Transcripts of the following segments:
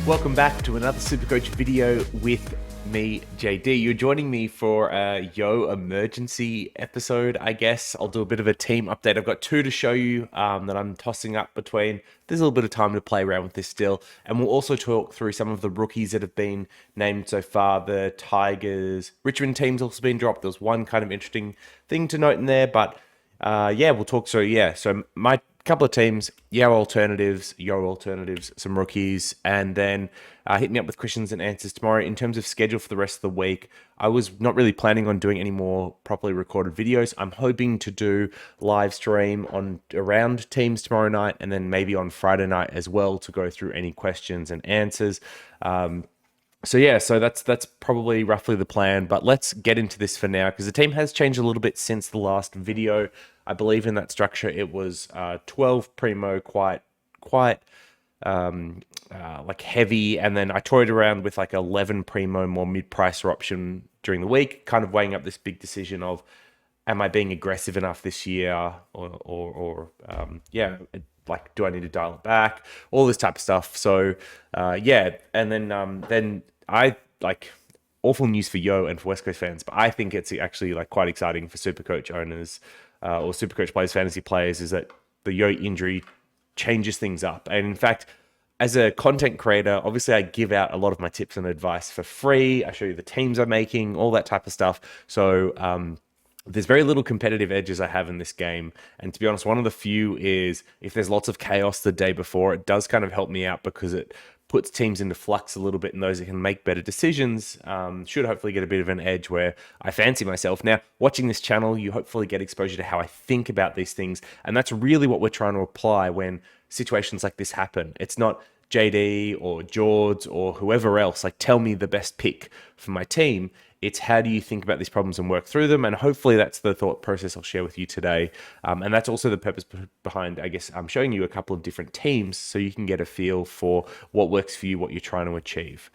Welcome back to another SuperCoach video with me, JD. You're joining me for a emergency episode, I guess. I'll do a bit of a team update. I've got two to show you that I'm tossing up between. There's a little bit of time to play around with this still. And we'll also talk through some of the rookies that have been named so far. The Tigers, Richmond team's also been dropped. There's one kind of interesting thing to note in there, but we'll talk through. So my couple of teams, your alternatives, some rookies, and then hit me up with questions and answers tomorrow. In terms of schedule for the rest of the week, I was not really planning on doing any more properly recorded videos. I'm hoping to do live stream on around teams tomorrow night, and then maybe on Friday night as well to go through any questions and answers. So that's probably roughly the plan, but let's get into this for now because the team has changed a little bit since the last video. I believe in that structure it was 12 primo, quite like heavy, and then I toyed around with like 11 primo, more mid-pricer option during the week, kind of weighing up this big decision of am I being aggressive enough this year or like do I need to dial it back, all this type of stuff. So and then I like awful news for Yo and for West Coast fans, but I think it's actually like quite exciting for SuperCoach owners or SuperCoach players, fantasy players, is that the Yo injury changes things up. And in fact, as a content creator, obviously I give out a lot of my tips and advice for free. I show you the teams I'm making, all that type of stuff. So there's very little competitive edges I have in this game. And to be honest, one of the few is if there's lots of chaos the day before, it does kind of help me out because it puts teams into flux a little bit, and those that can make better decisions should hopefully get a bit of an edge where I fancy myself. Now, watching this channel, you hopefully get exposure to how I think about these things, and that's really what we're trying to apply when situations like this happen. It's not JD or George or whoever else, like tell me the best pick for my team. It's how do you think about these problems and work through them? And hopefully that's the thought process I'll share with you today. And that's also the purpose behind, I guess, I'm showing you a couple of different teams so you can get a feel for what works for you, what you're trying to achieve.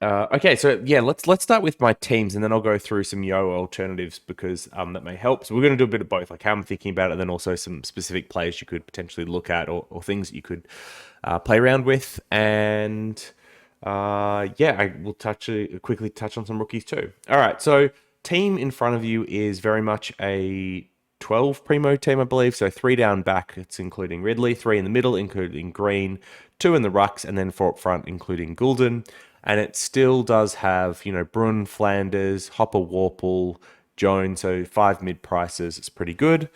Okay, so yeah, let's start with my teams, and then I'll go through some Yo alternatives because that may help. So we're going to do a bit of both, like how I'm thinking about it, and then also some specific players you could potentially look at or things that you could play around with. And I will quickly touch on some rookies too. All right, so team in front of you is very much a 12 primo team, I believe. So 3 down back, it's including Ridley, 3 in the middle, including Green, 2 in the rucks, and then 4 up front, including Goulden. And it still does have, Brun, Flanders, Hopper, Warple, Jones, so 5 mid-prices. It's pretty good.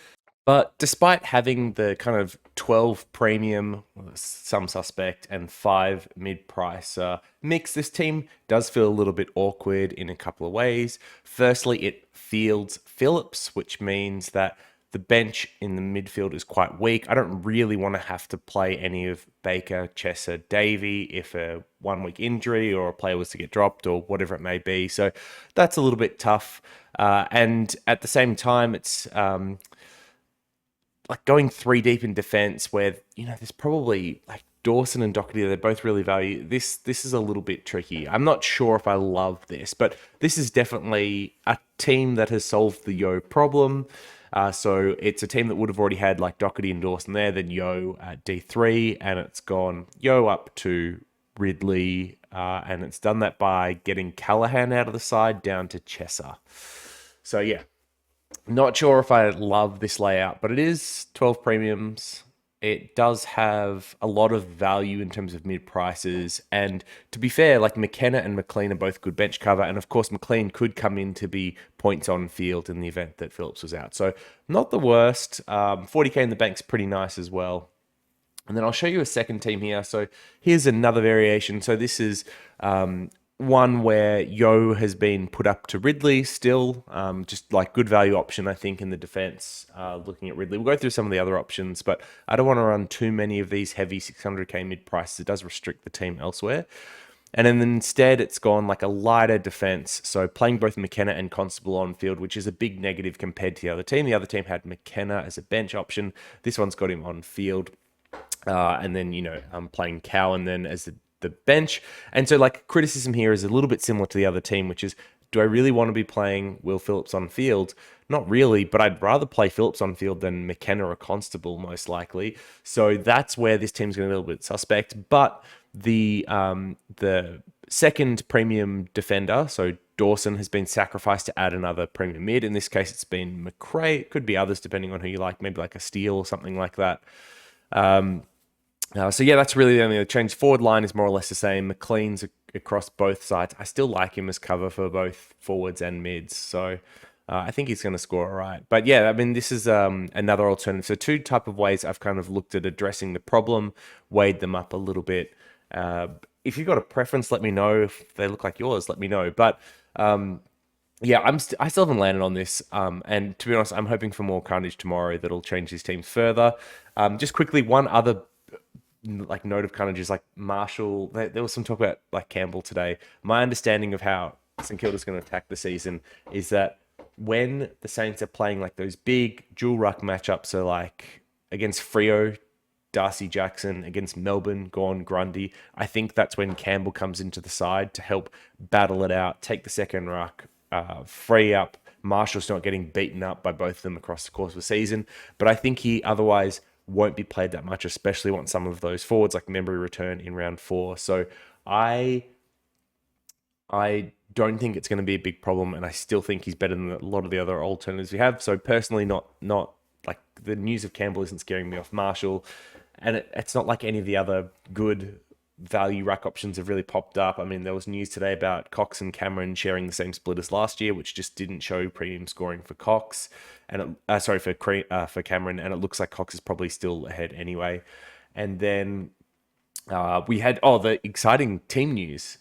But despite having the kind of 12 premium, some suspect, and 5 mid-price mix, this team does feel a little bit awkward in a couple of ways. Firstly, it fields Phillips, which means that the bench in the midfield is quite weak. I don't really want to have to play any of Baker, Chesser, Davey if a 1-week injury or a player was to get dropped or whatever it may be. So that's a little bit tough. And at the same time, it's like going 3 deep in defense where, there's probably like Dawson and Doherty, they both really value. This is a little bit tricky. I'm not sure if I love this, but this is definitely a team that has solved the Yo problem. So it's a team that would have already had like Doherty and Dawson there, then Yo at D3, and it's gone Yo up to Ridley, and it's done that by getting Callahan out of the side down to Chesser. So yeah, not sure if I love this layout, but it is 12 premiums. It does have a lot of value in terms of mid-prices. And to be fair, like McKenna and McLean are both good bench cover. And of course, McLean could come in to be points on field in the event that Phillips was out. So not the worst. 40K in the bank's pretty nice as well. And then I'll show you a second team here. So here's another variation. So this is one where Yo has been put up to Ridley still, just like good value option, I think, in the defense, looking at Ridley. We'll go through some of the other options, but I don't want to run too many of these heavy 600K mid prices. It does restrict the team elsewhere. And then instead, it's gone like a lighter defense. So playing both McKenna and Constable on field, which is a big negative compared to the other team. The other team had McKenna as a bench option. This one's got him on field. And then, I'm playing Cowan then as the bench. And so like criticism here is a little bit similar to the other team, which is, do I really want to be playing Will Phillips on field? Not really, but I'd rather play Phillips on field than McKenna or Constable most likely. So that's where this team's going to be a little bit suspect. But The second premium defender, so Dawson, has been sacrificed to add another premium mid. In this case, it's been McRae. It could be others depending on who you like, maybe like a Steele or something like that. So yeah, that's really the only change. Forward line is more or less the same. McLean's across both sides. I still like him as cover for both forwards and mids. So I think he's going to score all right. But yeah, I mean, this is another alternative. So two type of ways I've kind of looked at addressing the problem, weighed them up a little bit. If you've got a preference, let me know. If they look like yours, let me know. But yeah, I still haven't landed on this. And to be honest, I'm hoping for more carnage tomorrow that'll change his teams further. Just quickly, one other like note of carnage is like Marshall. There was some talk about like Campbell today. My understanding of how St Kilda's going to attack the season is that when the Saints are playing like those big dual ruck matchups, so like against Freo, Darcy Jackson, against Melbourne, Gawn, Grundy, I think that's when Campbell comes into the side to help battle it out, take the second ruck, free up Marshall's not getting beaten up by both of them across the course of the season. But I think he otherwise won't be played that much, especially once some of those forwards like Memory return in round 4. So I don't think it's going to be a big problem, and I still think he's better than a lot of the other alternatives we have. So personally, not like the news of Campbell isn't scaring me off Marshall, and it's not like any of the other good value rack options have really popped up. I mean, there was news today about Cox and Cameron sharing the same split as last year, which just didn't show premium scoring for Cox, and for Cameron, and it looks like Cox is probably still ahead anyway. And then we had the exciting team news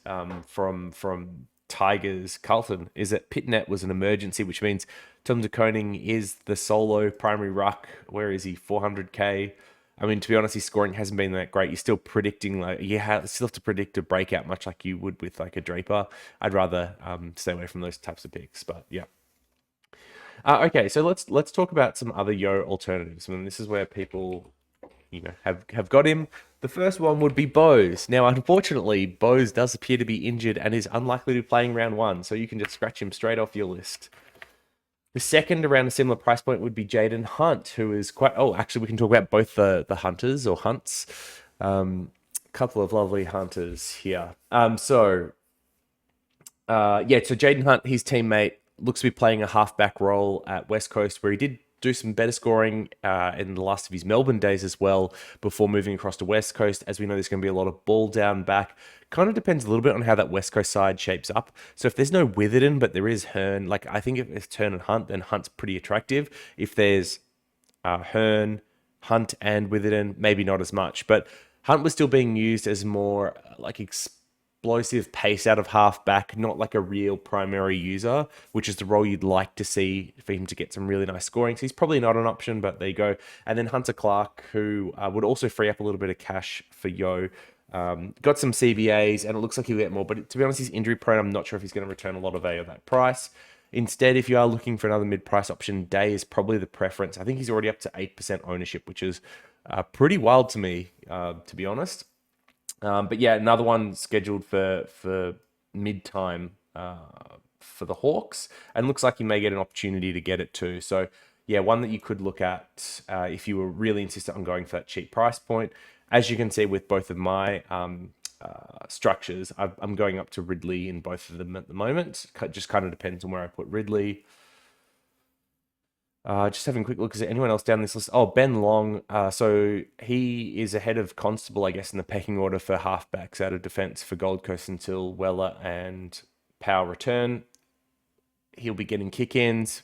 from Tigers Carlton is that Pitnet was an emergency, which means Tom de Koning is the solo primary ruck. Where is he? 400k. I mean, to be honest, his scoring hasn't been that great. You're still predicting still have to predict a breakout much like you would with like a Draper. I'd rather stay away from those types of picks, but yeah. Okay, so let's talk about some other Yo alternatives. I mean, this is where people have got him. The first one would be Bose. Now, unfortunately, Bose does appear to be injured and is unlikely to be playing round 1, so you can just scratch him straight off your list. The second, around a similar price point, would be Jaden Hunt, who is quite... Oh, actually, we can talk about both the Hunters or Hunts. Couple of lovely Hunters here. So Jaden Hunt, his teammate, looks to be playing a halfback role at West Coast, where he did do some better scoring in the last of his Melbourne days as well before moving across to West Coast. As we know, there's going to be a lot of ball down back. Kind of depends a little bit on how that West Coast side shapes up. So if there's no Witherden, but there is Hearn, like I think if it's Hearn and Hunt, then Hunt's pretty attractive. If there's Hearn, Hunt and Witherden, maybe not as much. But Hunt was still being used as more like explosive pace out of halfback, not like a real primary user, which is the role you'd like to see for him to get some really nice scoring. So he's probably not an option, but there you go. And then Hunter Clark, who would also free up a little bit of cash for Yo. Got some CBAs, and it looks like he'll get more. But to be honest, he's injury prone. I'm not sure if he's going to return a lot of value at that price. Instead, if you are looking for another mid-price option, Day is probably the preference. I think he's already up to 8% ownership, which is pretty wild to me, to be honest. But yeah, another one scheduled for mid-time for the Hawks, and looks like you may get an opportunity to get it too. So yeah, one that you could look at if you were really insistent on going for that cheap price point. As you can see with both of my structures, I'm going up to Ridley in both of them at the moment. It just kind of depends on where I put Ridley. Just having a quick look. Is there anyone else down this list? Oh, Ben Long. So he is ahead of Constable, I guess, in the pecking order for halfbacks out of defence for Gold Coast until Weller and Powell return. He'll be getting kick-ins,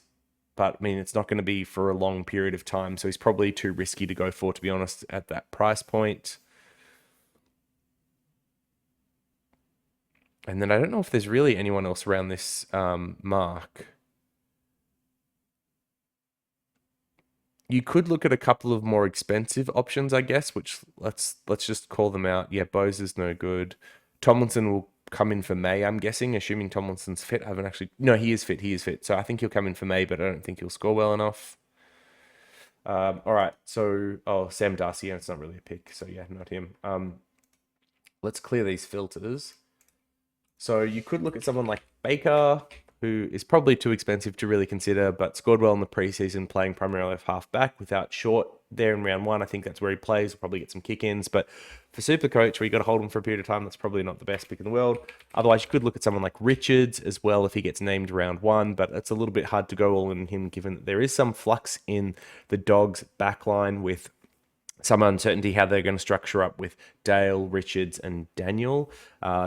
but I mean, it's not going to be for a long period of time. So he's probably too risky to go for, to be honest, at that price point. And then I don't know if there's really anyone else around this mark. You could look at a couple of more expensive options, I guess, which let's just call them out. Yeah, Bose is no good. Tomlinson will come in for May, I'm guessing, assuming Tomlinson's fit. I haven't actually... No, he is fit. So I think he'll come in for May, but I don't think he'll score well enough. All right, so... Oh, Sam Darcy, yeah, it's not really a pick, so yeah, not him. Let's clear these filters. So you could look at someone like Baker. who is probably too expensive to really consider, but scored well in the preseason, playing primarily off half back without Short there in round one. I think that's where he plays. We'll probably get some kick-ins, but for SuperCoach, where you got to hold him for a period of time, that's probably not the best pick in the world. Otherwise, you could look at someone like Richards as well if he gets named round one, but it's a little bit hard to go all in him given that there is some flux in the Dogs backline with some uncertainty how they're going to structure up with Dale, Richards, and Daniel.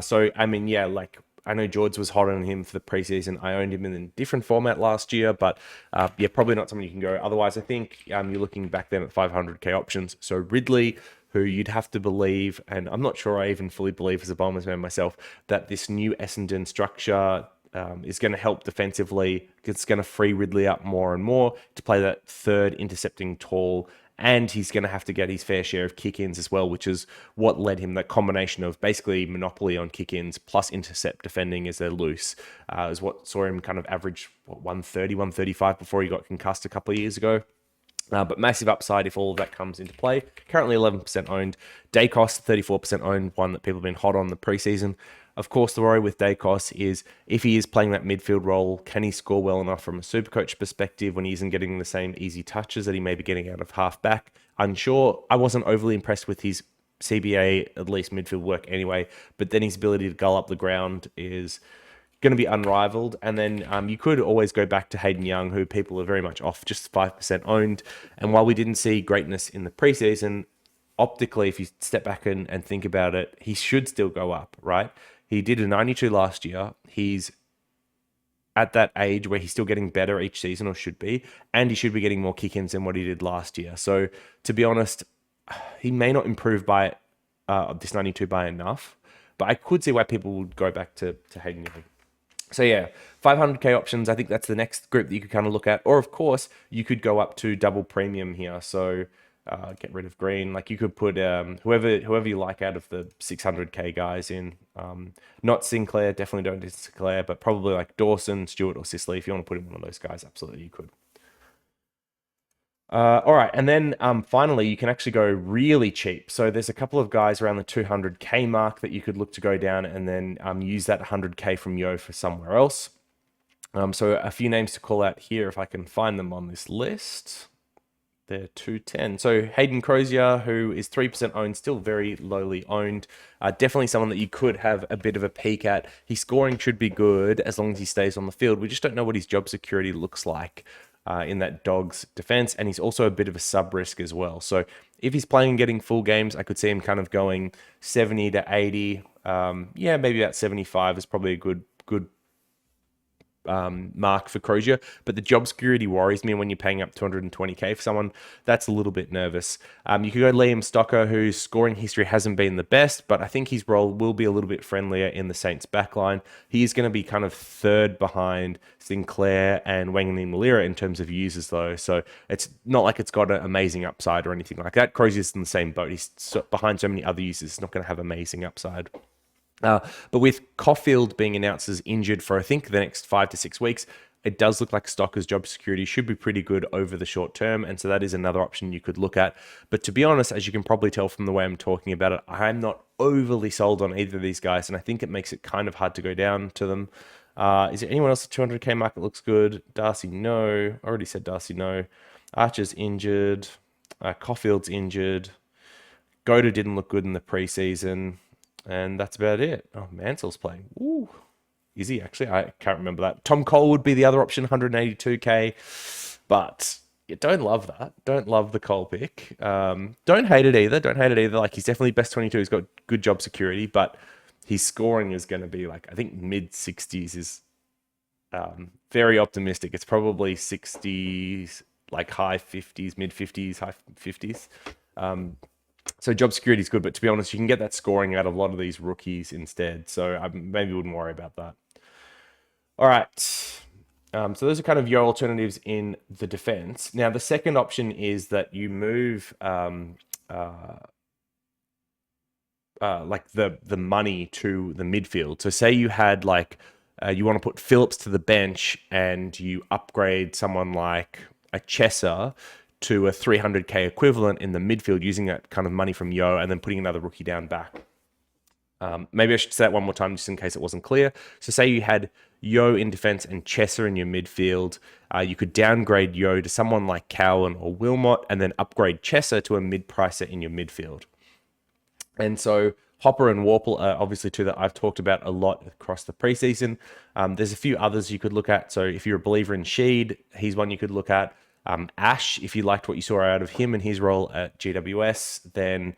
So, I mean, yeah, like I know George was hot on him for the preseason. I owned him in a different format last year, but yeah, probably not someone you can go. Otherwise, I think you're looking back then at 500k options. So Ridley, who you'd have to believe, and I'm not sure I even fully believe as a Bombers man myself, that this new Essendon structure is going to help defensively. It's going to free Ridley up more and more to play that third intercepting tall, and he's going to have to get his fair share of kick-ins as well, which is what led him, that combination of basically monopoly on kick-ins plus intercept defending as they're loose, is what saw him kind of average 130, 135 before he got concussed a couple of years ago. But massive upside if all of that comes into play. Currently 11% owned. Dacos, 34% owned, one that people have been hot on the preseason. Of course, the worry with Dacos is if he is playing that midfield role, can he score well enough from a SuperCoach perspective when he isn't getting the same easy touches that he may be getting out of half back? Unsure. I wasn't overly impressed with his CBA, at least midfield work anyway, but then his ability to gull up the ground is going to be unrivaled. And then you could always go back to Hayden Young, who people are very much off, just 5% owned. And while we didn't see greatness in the preseason, optically, if you step back and think about it, he should still go up, right? He did a 92 last year. He's at that age where he's still getting better each season, or should be, and he should be getting more kick-ins than what he did last year. So to be honest, he may not improve by this 92 by enough, but I could see why people would go back to Hayden Young. So yeah, 500k options. I think that's the next group that you could kind of look at. Or of course, you could go up to double premium here. So get rid of Green. Like you could put whoever you like out of the 600k guys in. Not Sinclair, definitely don't do Sinclair, but probably like Dawson, Stewart, or Sisley. If you want to put in one of those guys, absolutely you could. All right, and then finally, you can actually go really cheap. So there's a couple of guys around the 200k mark that you could look to go down and then use that 100k from Yo for somewhere else. So a few names to call out here if I can find them on this list. They're 210. So Hayden Crozier, who is 3% owned, still very lowly owned. Definitely someone that you could have a bit of a peek at. His scoring should be good as long as he stays on the field. We just don't know what his job security looks like in that Dogs defense, and he's also a bit of a sub risk as well. So if he's playing and getting full games, I could see him kind of going 70 to 80. Yeah, maybe about 75 is probably a good mark for Crozier, but the job security worries me when you're paying up 220k for someone. That's a little bit nervous. You could go Liam Stocker, whose scoring history hasn't been the best, but I think his role will be a little bit friendlier in the Saints backline. He is going to be kind of third behind Sinclair and Wanganeen Malira in terms of users though, so it's not like it's got an amazing upside or anything like that. Crozier's in the same boat. He's behind so many other users, it's not going to have amazing upside. But with Caulfield being announced as injured for, I think, the next 5 to 6 weeks, it does look like Stocker's job security should be pretty good over the short term. And so that is another option you could look at. But to be honest, as you can probably tell from the way I'm talking about it, I'm not overly sold on either of these guys. And I think it makes it kind of hard to go down to them. Is there anyone else at 200k market looks good? Darcy, no. I already said Darcy, no. Archer's injured. Caulfield's injured. Goda didn't look good in the preseason. And that's about it. Oh, Mansell's playing. Ooh. Is he actually? I can't remember that. Tom Cole would be the other option, 182k. But you don't love that. Don't love the Cole pick. Don't hate it either. Don't hate it either. Like, he's definitely best 22. He's got good job security, but his scoring is going to be like, I think mid 60s is very optimistic. It's probably 60s, like high 50s, mid 50s, high 50s. So job security is good, but to be honest, you can get that scoring out of a lot of these rookies instead. So I maybe wouldn't worry about that. All right. So those are kind of your alternatives in the defense. Now, the second option is that you move like the money to the midfield. So say you had like, you want to put Phillips to the bench and you upgrade someone like a Chesser to a 300k equivalent in the midfield using that kind of money from Yo and then putting another rookie down back. Maybe I should say that one more time just in case it wasn't clear. So say you had Yo in defense and Chesser in your midfield. You could downgrade Yo to someone like Cowan or Wilmot and then upgrade Chesser to a mid-pricer in your midfield. And so Hopper and Warple are obviously two that I've talked about a lot across the preseason. There's a few others you could look at. So if you're a believer in Sheed, he's one you could look at. Ash, if you liked what you saw out of him and his role at GWS, then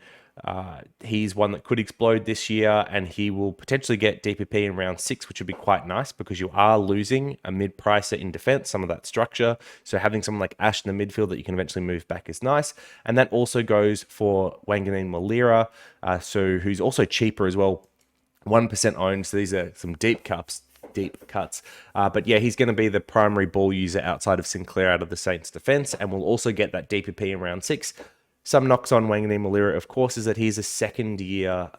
he's one that could explode this year, and he will potentially get DPP in round 6, which would be quite nice because you are losing a mid-pricer in defense, some of that structure. So having someone like Ash in the midfield that you can eventually move back is nice. And that also goes for Wanganeen Malira, who's also cheaper as well, 1% owned. So these are some deep cuts. But yeah, he's going to be the primary ball user outside of Sinclair out of the Saints defense, and will also get that DPP in round 6. Some knocks on Wanganeen Malira, of course, is that he's a second-year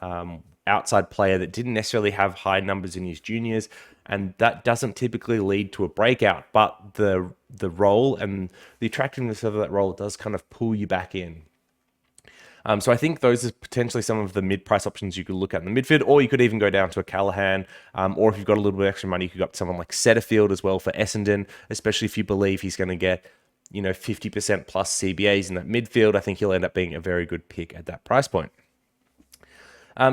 outside player that didn't necessarily have high numbers in his juniors, and that doesn't typically lead to a breakout. But the role and the attractiveness of that role does kind of pull you back in. So I think those are potentially some of the mid-price options you could look at in the midfield, or you could even go down to a Callahan, or if you've got a little bit of extra money, you could go up to someone like Setterfield as well for Essendon, especially if you believe he's going to get 50% plus CBAs in that midfield. I think he'll end up being a very good pick at that price point.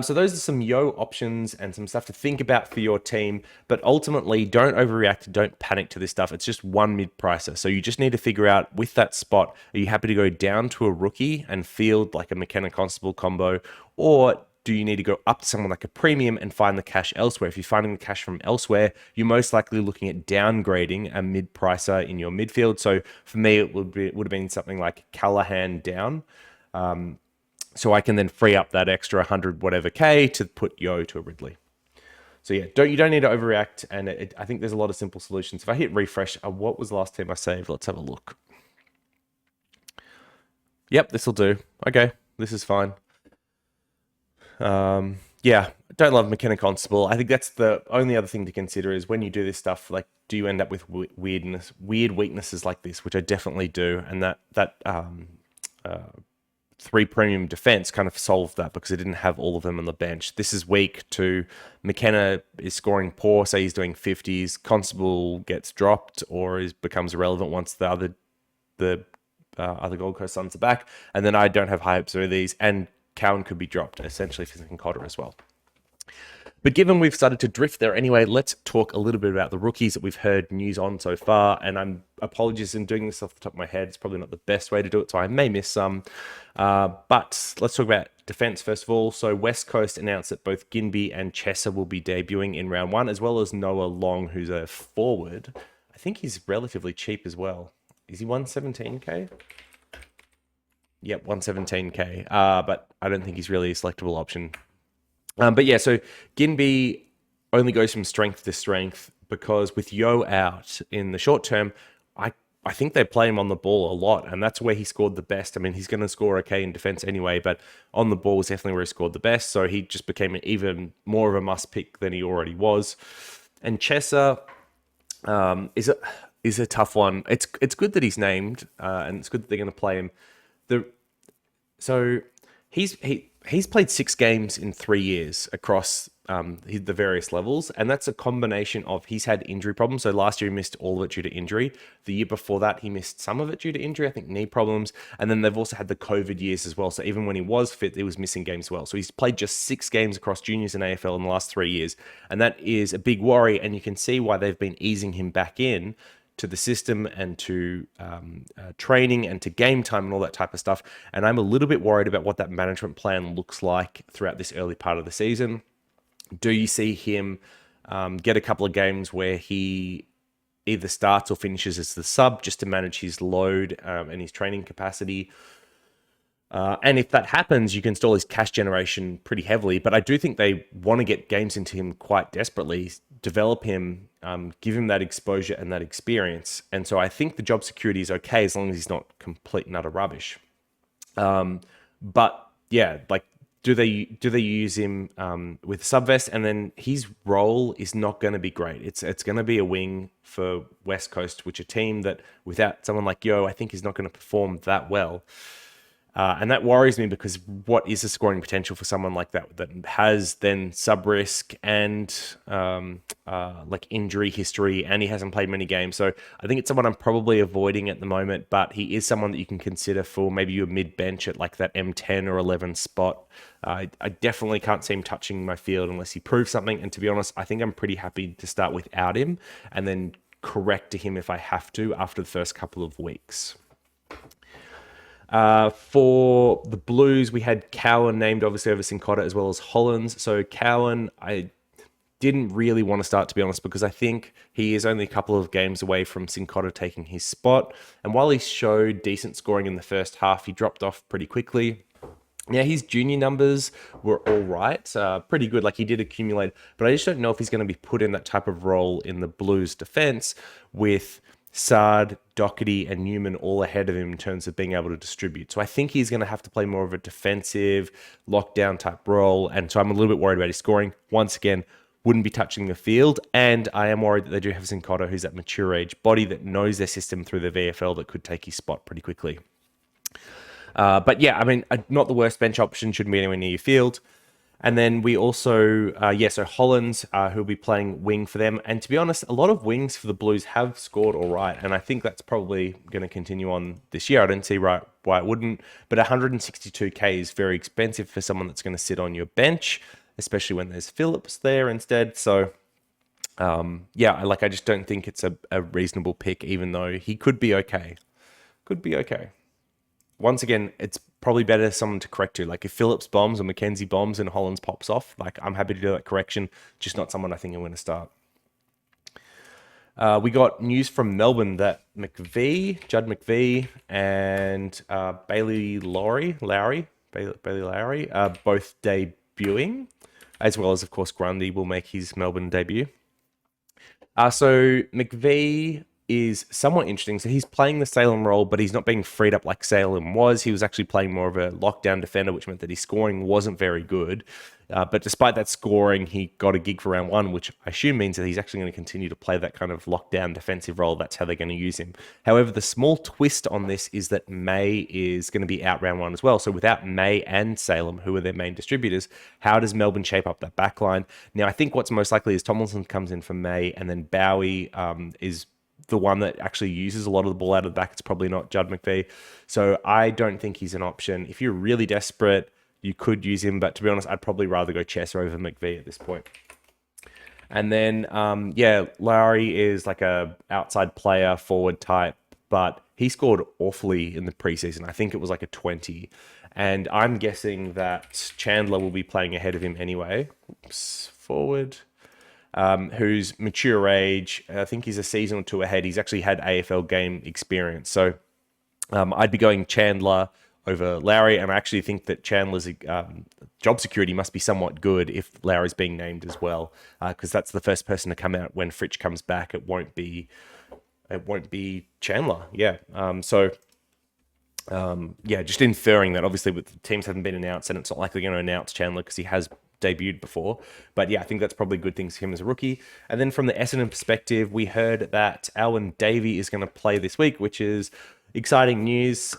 So those are some Yo options and some stuff to think about for your team, but ultimately don't overreact, don't panic to this stuff. It's just one mid-pricer. So you just need to figure out with that spot, are you happy to go down to a rookie and field like a McKenna Constable combo, or do you need to go up to someone like a premium and find the cash elsewhere? If you're finding the cash from elsewhere, you're most likely looking at downgrading a mid-pricer in your midfield. So for me, it would have been something like Callahan down. So I can then free up that extra 100 whatever K to put Yo to a Ridley. So yeah, you don't need to overreact, and I think there's a lot of simple solutions. If I hit refresh, what was the last team I saved? Let's have a look. Yep, this will do. Okay, this is fine. Yeah, don't love McKenna Constable. I think that's the only other thing to consider is when you do this stuff, like, do you end up with weird weaknesses like this, which I definitely do, and that 3 premium defense kind of solved that because it didn't have all of them on the bench. This is week 2. McKenna is scoring poor, say he's doing 50s. Constable gets dropped or becomes irrelevant once the other Gold Coast Suns are back, and then I don't have high hopes for these, and Cowan could be dropped, essentially, for Cotter as well. But given we've started to drift there anyway, let's talk a little bit about the rookies that we've heard news on so far. And apologies in doing this off the top of my head. It's probably not the best way to do it, so I may miss some. But let's talk about defense first of all. So West Coast announced that both Ginbey and Chesser will be debuting in round 1, as well as Noah Long, who's a forward. I think he's relatively cheap as well. Is he 117k? Yep, 117k. But I don't think he's really a selectable option. But yeah, so Ginbey only goes from strength to strength because with Yo out in the short term, I think they play him on the ball a lot, and that's where he scored the best. I mean, he's going to score okay in defense anyway, but on the ball was definitely where he scored the best, so he just became even more of a must-pick than he already was. And Chesser is a tough one. It's good that he's named, and it's good that they're going to play him. So he's played 6 games in 3 years across the various levels, and that's a combination of he's had injury problems. So last year he missed all of it due to injury. The year before that he missed some of it due to injury, I think knee problems, and then they've also had the COVID years as well. So even when he was fit, he was missing games as well. So he's played just 6 games across juniors and AFL in the last 3 years, and that is a big worry, and you can see why they've been easing him back in to the system and to training and to game time and all that type of stuff. And I'm a little bit worried about what that management plan looks like throughout this early part of the season. Do you see him get a couple of games where he either starts or finishes as the sub just to manage his load and his training capacity? And if that happens, you can stall his cash generation pretty heavily. But I do think they want to get games into him quite desperately, develop him, give him that exposure and that experience. And so I think the job security is okay as long as he's not complete and utter rubbish. But yeah, like, do they use him with Subvest? And then his role is not going to be great. It's going to be a wing for West Coast, which a team that without someone like Yo, I think is not going to perform that well. And that worries me because what is the scoring potential for someone like that has then sub risk and like injury history, and he hasn't played many games. So I think it's someone I'm probably avoiding at the moment, but he is someone that you can consider for maybe your mid bench at like that M10 or 11 spot. I definitely can't see him touching my field unless he proves something. And to be honest, I think I'm pretty happy to start without him and then correct to him if I have to after the first couple of weeks. For the Blues, we had Cowan named obviously over Cincotta as well as Hollands. So Cowan, I didn't really want to start, to be honest, because I think he is only a couple of games away from Cincotta taking his spot. And while he showed decent scoring in the first half, he dropped off pretty quickly. Now, his junior numbers were all right, pretty good. Like, he did accumulate, but I just don't know if he's going to be put in that type of role in the Blues defense with Sard, Doherty, and Newman all ahead of him in terms of being able to distribute. So I think he's going to have to play more of a defensive, lockdown type role. And so I'm a little bit worried about his scoring. Once again, wouldn't be touching the field. And I am worried that they do have Cincotta, who's that mature age body that knows their system through the VFL that could take his spot pretty quickly. But yeah, I mean, not the worst bench option, shouldn't be anywhere near your field. And then we also, so Hollands, who'll be playing wing for them. And to be honest, a lot of wings for the Blues have scored all right. And I think that's probably going to continue on this year. I don't see why it wouldn't. But 162K is very expensive for someone that's going to sit on your bench, especially when there's Phillips there instead. So, I just don't think it's a reasonable pick, even though he could be okay. Could be okay. Once again, it's probably better someone to correct to. Like if Phillips bombs or McKenzie bombs and Hollands pops off, like I'm happy to do that correction, just not someone I think I'm going to start. We got news from Melbourne that Judd McVee and Bailey Lowry, both debuting, as well as, of course, Grundy will make his Melbourne debut. So McVee is somewhat interesting. So he's playing the Salem role, but he's not being freed up like Salem was. He was actually playing more of a lockdown defender, which meant that his scoring wasn't very good. But despite that scoring, he got a gig for round one, which I assume means that he's actually going to continue to play that kind of lockdown defensive role. That's how they're going to use him. However, the small twist on this is that May is going to be out round one as well. So without May and Salem, who are their main distributors, how does Melbourne shape up that back line? Now, I think what's most likely is Tomlinson comes in for May, and then Bowie is the one that actually uses a lot of the ball out of the back. It's probably not Judd McVee. So I don't think he's an option. If you're really desperate, you could use him. But to be honest, I'd probably rather go Chesser over McVee at this point. And then, Lowry is like a outside player, forward type, but he scored awfully in the preseason. I think it was like a 20. And I'm guessing that Chandler will be playing ahead of him anyway. Oops, forward. Who's mature age. I think he's a season or two ahead. He's actually had AFL game experience. So I'd be going Chandler over Lowry, and I actually think that Chandler's job security must be somewhat good if Lowry's being named as well, because that's the first person to come out when Fritsch comes back. It won't be Chandler. Just inferring that obviously with the teams haven't been announced, and it's not like they're going to announce Chandler because he has debuted before. But yeah, I think that's probably good things for him as a rookie. And then from the Essendon perspective, we heard that Alwyn Davey is going to play this week, which is exciting news.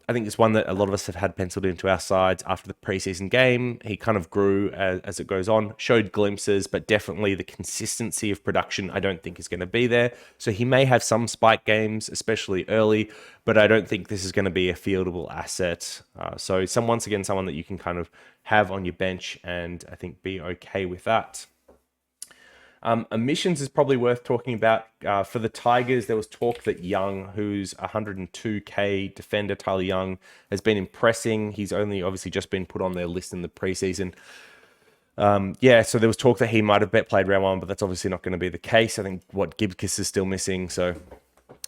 I think it's one that a lot of us have had penciled into our sides after the preseason game. He kind of grew as it goes on, showed glimpses, but definitely the consistency of production I don't think is going to be there. So he may have some spike games, especially early, but I don't think this is going to be a fieldable asset. So once again, someone that you can kind of have on your bench and I think be okay with that. Emissions is probably worth talking about. For the Tigers, there was talk that Young, who's 102K defender, Tyler Young, has been impressing. He's only obviously just been put on their list in the preseason. So there was talk that he might have played round one, but that's obviously not going to be the case. I think Gibkiss is still missing, so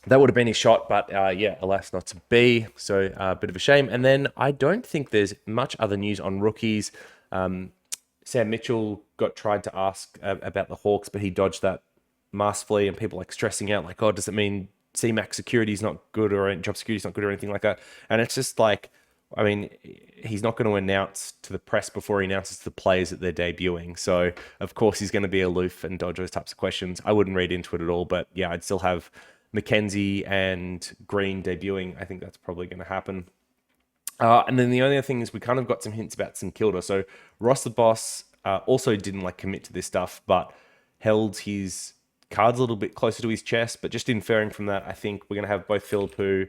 that would have been his shot, but alas, not to be. So a bit of a shame. And then I don't think there's much other news on rookies. Sam Mitchell got tried to ask about the Hawks, but he dodged that masterfully, and people like stressing out like, oh, does it mean CMAX security is not good or job security is not good or anything like that? And it's just like, I mean, he's not going to announce to the press before he announces to the players that they're debuting. So, of course, he's going to be aloof and dodge those types of questions. I wouldn't read into it at all, but yeah, I'd still have McKenzie and Green debuting. I think that's probably going to happen. And then the only other thing is we kind of got some hints about St Kilda. So Ross the Boss also didn't like commit to this stuff, but held his cards a little bit closer to his chest. But just inferring from that, I think we're going to have both Philippou,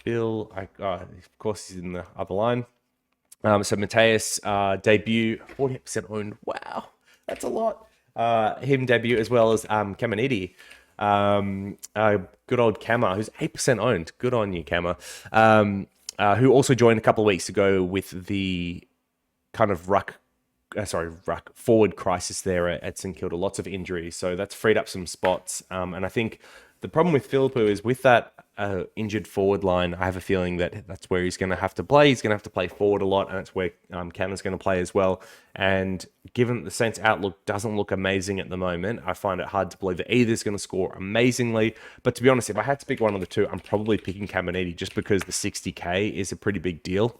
Bill, of course, he's in the other line. So Mateus debut, 48% owned. Wow, that's a lot. Him debut as well as Caminiti. Good old Kama, who's 8% owned. Good on you, Kama. Who also joined a couple of weeks ago with the kind of Ruck forward crisis there at St Kilda. Lots of injuries, so that's freed up some spots. And I think the problem with Philippou is with that injured forward line, I have a feeling that that's where he's going to have to play. He's going to have to play forward a lot, and that's where Canna's going to play as well. And given that the Saints' outlook doesn't look amazing at the moment, I find it hard to believe that either's going to score amazingly. But to be honest, if I had to pick one of the two, I'm probably picking Caminiti just because the 60K is a pretty big deal.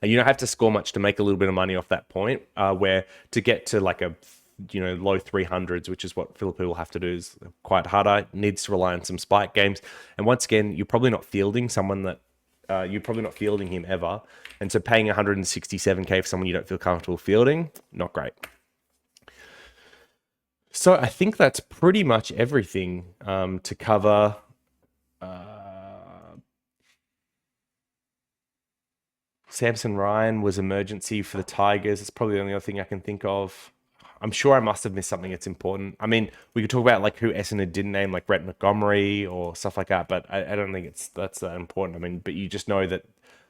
And you don't have to score much to make a little bit of money off that point, where to get to like a low 300s, which is what Philippou will have to do, is quite harder. Needs to rely on some spike games. And once again, you're probably not fielding someone that you're probably not fielding him ever. And so paying 167K for someone you don't feel comfortable fielding, not great. So I think that's pretty much everything to cover. Samson Ryan was emergency for the Tigers. It's probably the only other thing I can think of. I'm sure I must have missed something that's important. I mean, we could talk about like who Essendon didn't name, like Brett Montgomery or stuff like that, but I don't think that's that important. I mean, but you just know that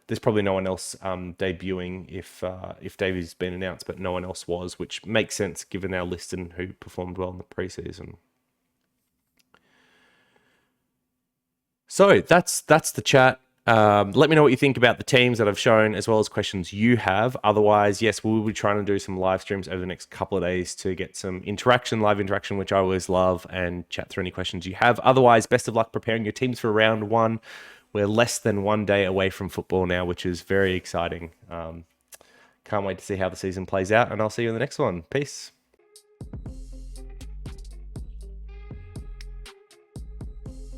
there's probably no one else debuting if Davies been announced, but no one else was, which makes sense given our list and who performed well in the preseason. So that's the chat. Let me know what you think about the teams that I've shown, as well as questions you have. Otherwise, yes, we'll be trying to do some live streams over the next couple of days to get some live interaction, which I always love, and chat through any questions you have. Otherwise, best of luck preparing your teams for round one. We're less than 1 day away from football now, which is very exciting. Can't wait to see how the season plays out, and I'll see you in the next one. Peace.